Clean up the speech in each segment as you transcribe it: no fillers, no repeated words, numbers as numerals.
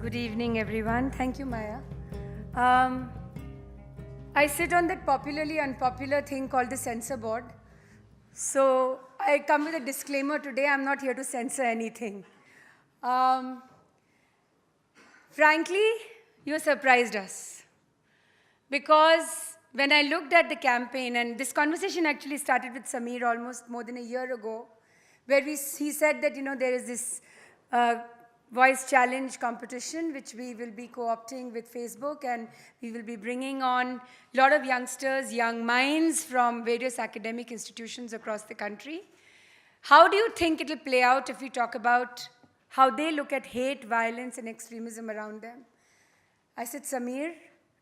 Good evening, everyone. Thank you, Maya. I sit on that popularly unpopular thing called the censor board. So I come with a disclaimer today. I'm not here to censor anything. Frankly, you surprised us. Because when I looked at the campaign, and this conversation actually started with Samir almost more than a year ago, where he said that, there is this voice challenge competition, which we will be co-opting with Facebook, and we will be bringing on a lot of youngsters, young minds from various academic institutions across the country. How do you think it'll play out if we talk about how they look at hate, violence, and extremism around them? I said, Samir,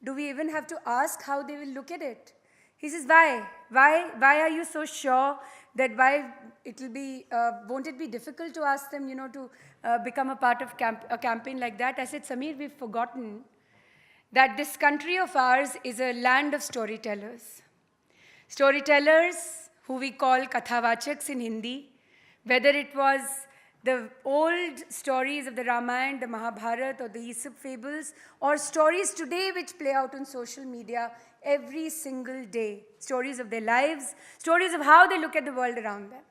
do we even have to ask how they will look at it? He says, why? Why are you so sure that won't it be difficult to ask them, to become a part of a campaign like that? I said, Samir, we've forgotten that this country of ours is a land of storytellers. Storytellers who we call kathavachaks in Hindi, whether it was the old stories of the Ramayana, the Mahabharata, or the Aesop fables, or stories today which play out on social media every single day. Stories of their lives, stories of how they look at the world around them.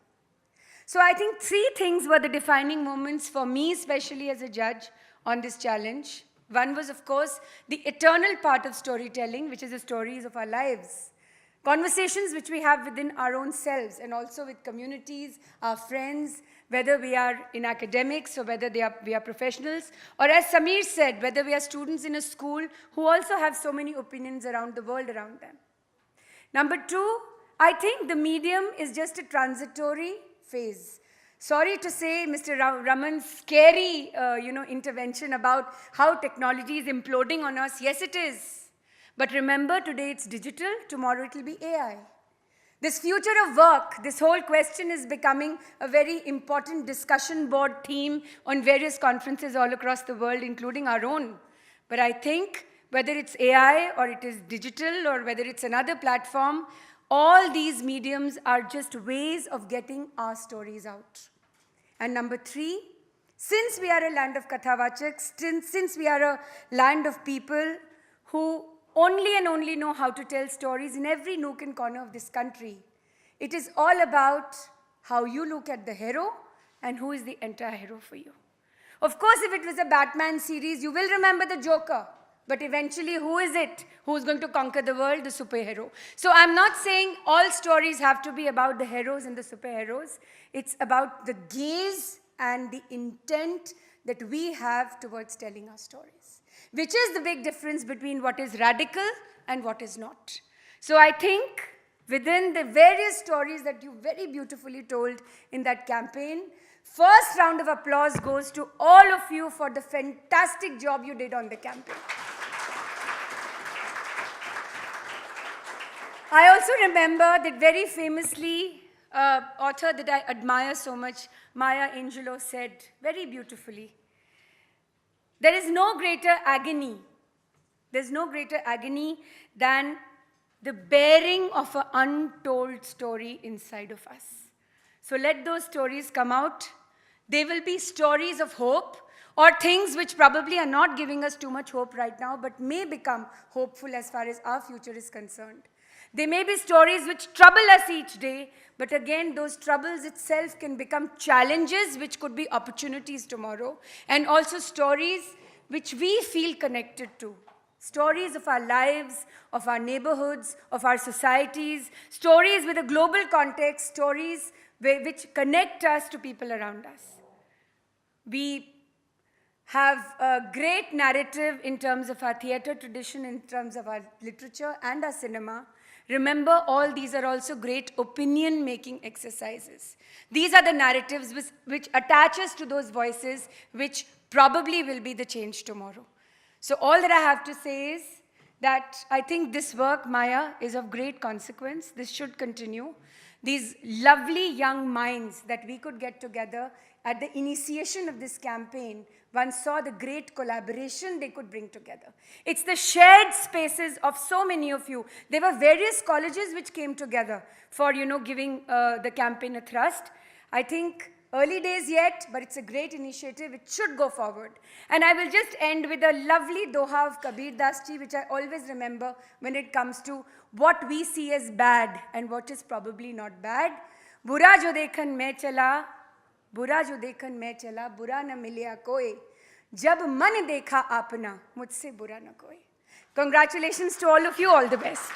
So I think three things were the defining moments for me, especially as a judge, on this challenge. One was, of course, the eternal part of storytelling, which is the stories of our lives. Conversations which we have within our own selves and also with communities, our friends, whether we are in academics or whether we are professionals, or as Samir said, whether we are students in a school who also have so many opinions around the world around them. Number two, I think the medium is just a transitory phase. Sorry to say, Mr. Raman's scary intervention about how technology is imploding on us. Yes, it is. But remember, today it's digital, tomorrow it will be AI. This future of work, this whole question is becoming a very important discussion board theme on various conferences all across the world, including our own. But I think whether it's AI or it is digital or whether it's another platform, all these mediums are just ways of getting our stories out. And number three, since we are a land of kathavachaks, since we are a land of people who only and only know how to tell stories in every nook and corner of this country, it is all about how you look at the hero and who is the anti-hero for you. Of course, if it was a Batman series, you will remember the Joker. But eventually, who is it who's going to conquer the world? The superhero. So I'm not saying all stories have to be about the heroes and the superheroes. It's about the gaze and the intent that we have towards telling our stories, which is the big difference between what is radical and what is not. So I think within the various stories that you very beautifully told in that campaign, first round of applause goes to all of you for the fantastic job you did on the campaign. I also remember that very famously, author that I admire so much, Maya Angelou, said very beautifully, there is no greater agony. There's no greater agony than the bearing of an untold story inside of us. So let those stories come out. They will be stories of hope or things which probably are not giving us too much hope right now, but may become hopeful as far as our future is concerned. They may be stories which trouble us each day, but again, those troubles itself can become challenges which could be opportunities tomorrow, and also stories which we feel connected to. Stories of our lives, of our neighborhoods, of our societies, stories with a global context, stories which connect us to people around us. We have a great narrative in terms of our theater tradition, in terms of our literature and our cinema. Remember, all these are also great opinion-making exercises. These are the narratives which attach us to those voices which probably will be the change tomorrow. So all that I have to say is that I think this work, Maya, is of great consequence. This should continue. These lovely young minds that we could get together at the initiation of this campaign, one saw the great collaboration they could bring together. It's the shared spaces of so many of you. There were various colleges which came together for, giving the campaign a thrust. I think Early days yet, but it's a great initiative. It should go forward. And I will just end with a lovely doha of Kabir Das ji, which I always remember when it comes to what we see as bad and what is probably not bad. Bura jo dekhan main chala, बुरा जो देखन मैं चला बुरा न मिलिया कोई जब मन देखा अपना मुझसे बुरा न कोई. Congratulations to all of you, all the best.